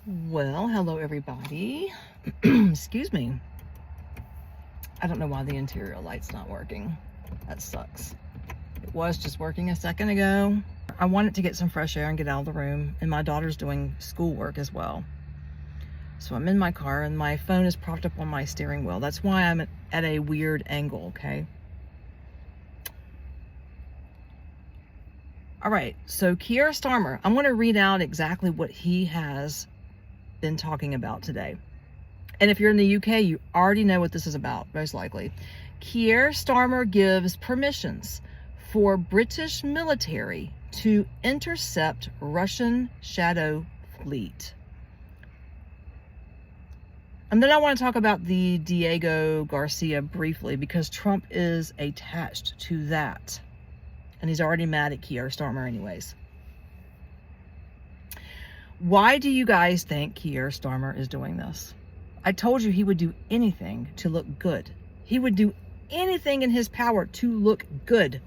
Well, hello everybody. Excuse me. I don't know why the interior light's not working. That sucks. It was just working a second ago. I wanted to get some fresh air and get out of the room, and my daughter's doing schoolwork as well. So I'm in my car and my phone is propped up on my steering wheel. That's why I'm at a weird angle, okay? All right, so Keir Starmer, I'm gonna read out exactly what he has been talking about today. And if you're in the UK, you already know what this is about, most likely. Keir Starmer gives permissions for British military to intercept Russian shadow fleet. And then I want to talk about the Diego Garcia briefly, because Trump is attached to that. And he's already mad at Keir Starmer anyways. Why do you guys think Keir Starmer is doing this? I told you he would do anything to look good. He would do anything in his power to look good.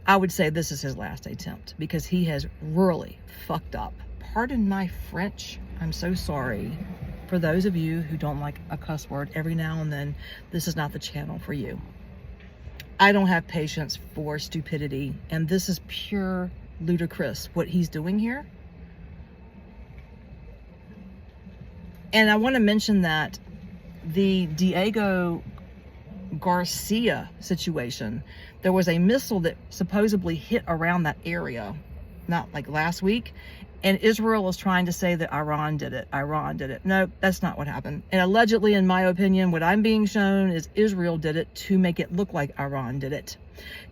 I would say this is his last attempt, because he has really fucked up. Pardon my French. I'm so sorry. For those of you who don't like a cuss word every now and then, this is not the channel for you. I don't have patience for stupidity, and this is pure ludicrous what he's doing here. And I want to mention that the Diego Garcia situation, there was a missile that supposedly hit around that area, not like last week, and Israel is trying to say that Iran did it. Iran did it. No, that's not what happened. And allegedly, in my opinion, what I'm being shown is Israel did it to make it look like Iran did it.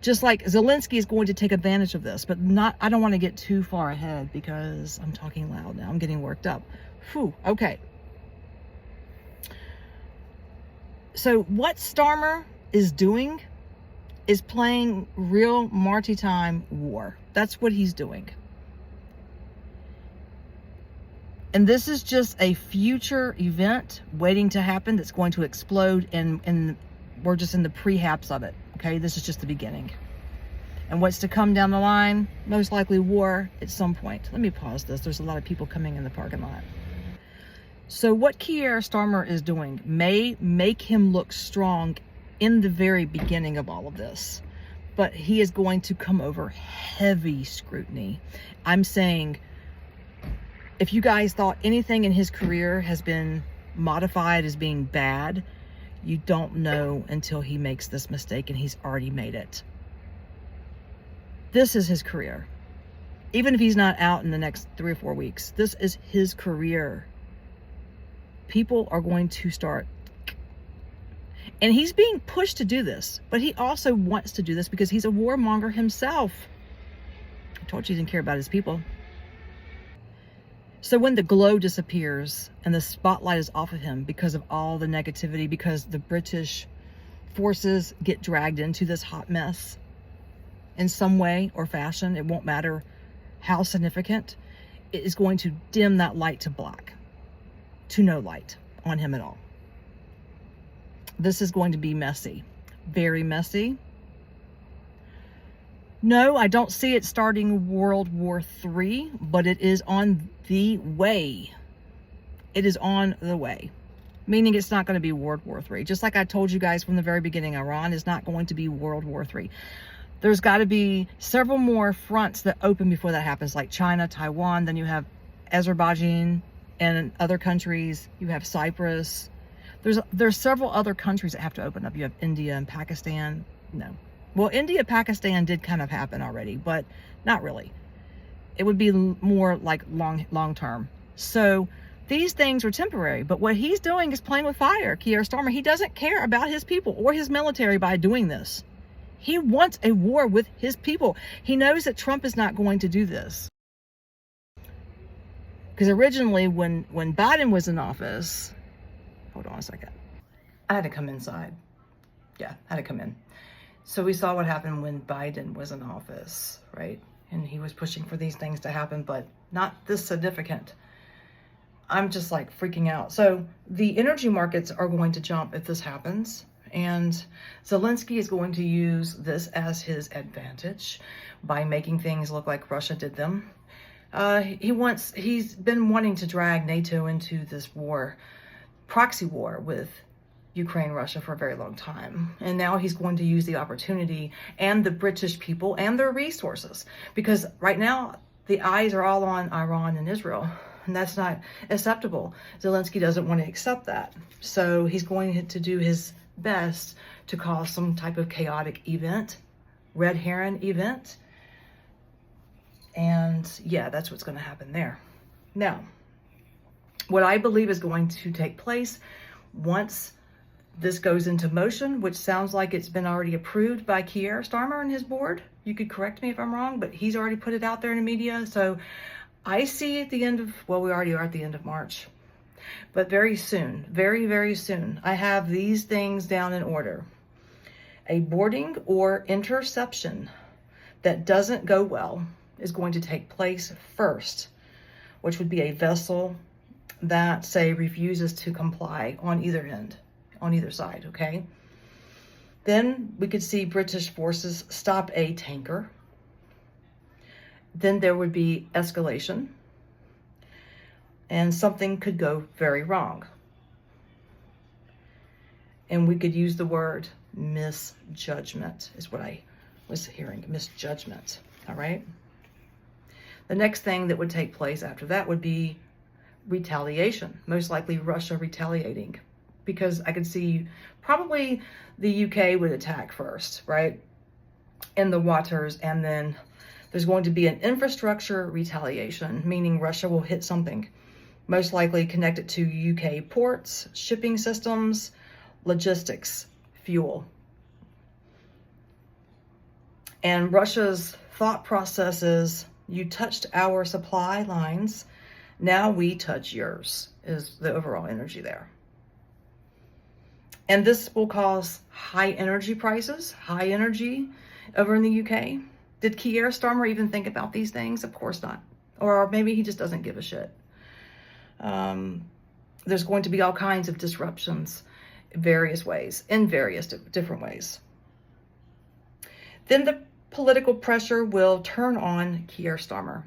Just like Zelensky is going to take advantage of this, but not, I don't want to get too far ahead because I'm talking loud now. I'm getting worked up. Whew, okay. So what Starmer is doing is playing real maritime war. That's what he's doing. And this is just a future event waiting to happen that's going to explode, and we're just in the prehaps of it, okay? This is just the beginning. And what's to come down the line? Most likely war at some point. Let me pause this. There's a lot of people coming in the parking lot. So what Keir Starmer is doing may make him look strong in the very beginning of all of this, but he is going to come over heavy scrutiny. I'm saying, if you guys thought anything in his career has been modified as being bad, you don't know until he makes this mistake, and he's already made it. This is his career. Even if he's not out in the next 3 or 4 weeks, this is his career. People are going to start, and he's being pushed to do this, but he also wants to do this because he's a warmonger himself. I told you he didn't care about his people. So when the glow disappears and the spotlight is off of him because of all the negativity, because the British forces get dragged into this hot mess in some way or fashion, it won't matter how significant, it is going to dim that light to black, to no light on him at all. This is going to be messy, very messy. No, I don't see it starting World War III, but it is on the way. It is on the way, meaning it's not going to be World War III. Just like I told you guys from the very beginning, Iran is not going to be World War III. There's got to be several more fronts that open before that happens, like China, Taiwan, then you have Azerbaijan, and in other countries, you have Cyprus. There's several other countries that have to open up. You have India and Pakistan. No. Well, India, Pakistan did kind of happen already, but not really. It would be more like long term. So these things are temporary, but what he's doing is playing with fire, Keir Starmer. He doesn't care about his people or his military by doing this. He wants a war with his people. He knows that Trump is not going to do this. Because originally, when Biden was in office, hold on a second. I had to come inside. Yeah, I had to come in. So we saw what happened when Biden was in office, right? And he was pushing for these things to happen, but not this significant. I'm just like freaking out. So the energy markets are going to jump if this happens. And Zelensky is going to use this as his advantage by making things look like Russia did them. He's been wanting to drag NATO into this war, proxy war with Ukraine, Russia for a very long time. And now he's going to use the opportunity and the British people and their resources, because right now the eyes are all on Iran and Israel, and that's not acceptable. Zelensky doesn't want to accept that. So he's going to do his best to cause some type of chaotic event, red herring event. And yeah, that's what's going to happen there. Now, what I believe is going to take place once this goes into motion, which sounds like it's been already approved by Keir Starmer and his board. You could correct me if I'm wrong, but he's already put it out there in the media. So I see at the end of, well, we already are at the end of March, but very soon, very, very soon, I have these things down in order. A boarding or interception that doesn't go well is going to take place first, which would be a vessel that, say, refuses to comply on either end. On either side, okay? Then we could see British forces stop a tanker. Then there would be escalation, and something could go very wrong. And we could use the word misjudgment, is what I was hearing, misjudgment, all right? The next thing that would take place after that would be retaliation, most likely Russia retaliating, because I could see probably the UK would attack first, right, in the waters, and then there's going to be an infrastructure retaliation, meaning Russia will hit something, most likely connected to UK ports, shipping systems, logistics, fuel. And Russia's thought process is, you touched our supply lines, now we touch yours, is the overall energy there. And this will cause high energy prices, high energy over in the UK. Did Keir Starmer even think about these things? Of course not. Or maybe he just doesn't give a shit. There's going to be all kinds of disruptions in various ways, different ways. Then the political pressure will turn on Keir Starmer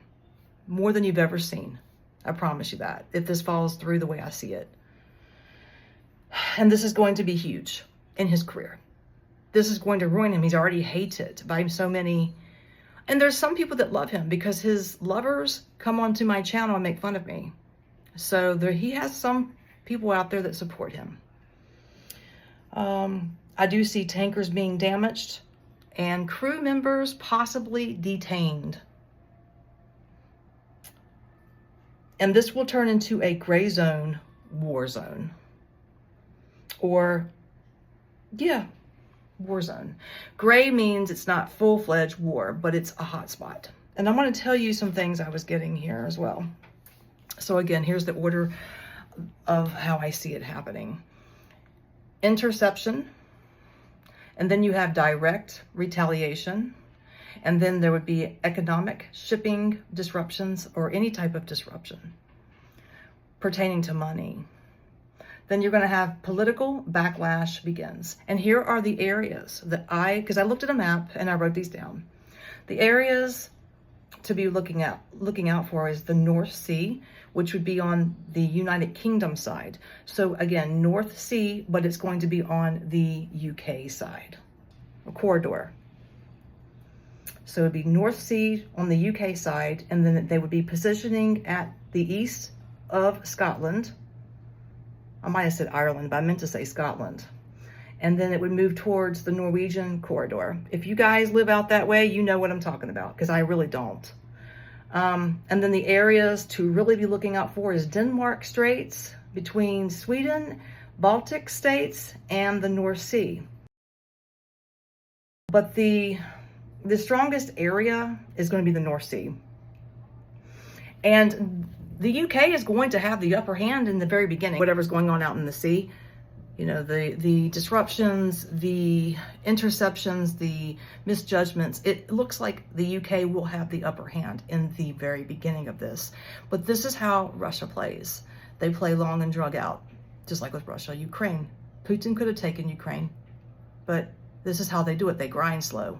more than you've ever seen. I promise you that, if this falls through the way I see it. And this is going to be huge in his career. This is going to ruin him. He's already hated by so many. And there's some people that love him because his lovers come onto my channel and make fun of me. So he has some people out there that support him. I do see tankers being damaged and crew members possibly detained. And this will turn into a gray zone, war zone. Or, yeah, war zone. Gray means it's not full-fledged war, but it's a hot spot. And I want to tell you some things I was getting here as well. So again, here's the order of how I see it happening. Interception, and then you have direct retaliation, and then there would be economic shipping disruptions or any type of disruption pertaining to money. Then you're going to have political backlash begins. And here are the areas that because I looked at a map and I wrote these down. The areas to be looking out for is the North Sea, which would be on the United Kingdom side. So again, North Sea, but it's going to be on the UK side, a corridor. So it'd be North Sea on the UK side, and then they would be positioning at the east of Scotland. I might have said Ireland, but I meant to say Scotland. And then it would move towards the Norwegian corridor. If you guys live out that way, you know what I'm talking about, because I really don't. And then the areas to really be looking out for is Denmark Straits, between Sweden, Baltic states, and the North Sea. But the strongest area is going to be the North Sea. And the UK is going to have the upper hand in the very beginning, whatever's going on out in the sea. You know, the disruptions, the interceptions, the misjudgments. It looks like the UK will have the upper hand in the very beginning of this. But this is how Russia plays. They play long and drug out, just like with Russia, Ukraine. Putin could have taken Ukraine, but this is how they do it. They grind slow.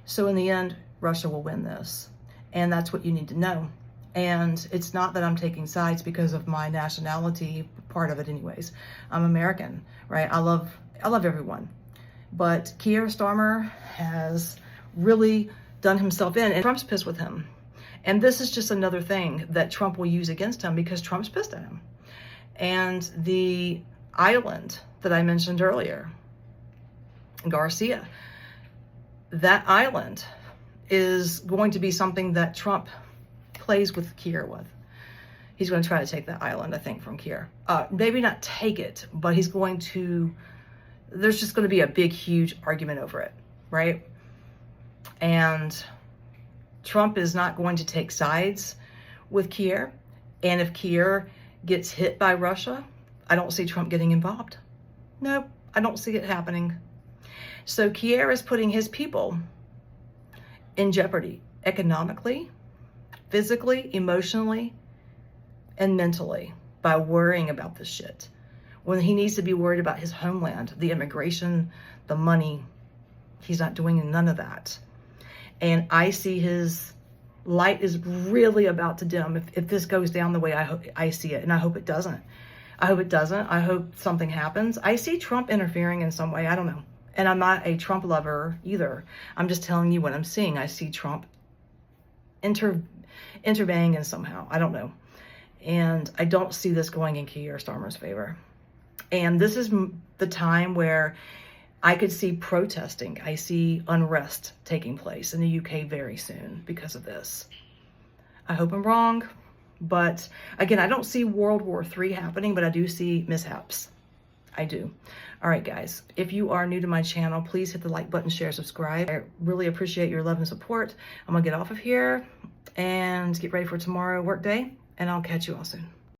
So in the end, Russia will win this. And that's what you need to know. And it's not that I'm taking sides because of my nationality, part of it anyways. I'm American, right? I love everyone. But Keir Starmer has really done himself in, and Trump's pissed with him. And this is just another thing that Trump will use against him because Trump's pissed at him. And the island that I mentioned earlier, Garcia, that island is going to be something that Trump plays with Keir with. He's going to try to take that island, I think, from Keir. Maybe not take it, but he's going to, there's just going to be a big, huge argument over it, right? And Trump is not going to take sides with Keir. And if Keir gets hit by Russia, I don't see Trump getting involved. Nope, I don't see it happening. So Keir is putting his people in jeopardy economically, physically, emotionally, and mentally by worrying about this shit. When he needs to be worried about his homeland, the immigration, the money, he's not doing none of that. And I see his light is really about to dim if this goes down the way I see it, and I hope it doesn't. I hope it doesn't. I hope something happens. I see Trump interfering in some way. I don't know. And I'm not a Trump lover either. I'm just telling you what I'm seeing. I see Trump intervening in somehow. I don't know. And I don't see this going in Keir Starmer's favor. And this is the time where I could see protesting. I see unrest taking place in the UK very soon because of this. I hope I'm wrong. But again, I don't see World War III happening, but I do see mishaps. I do. All right, guys, if you are new to my channel, please hit the like button, share, subscribe. I really appreciate your love and support. I'm gonna get off of here and get ready for tomorrow work day, and I'll catch you all soon.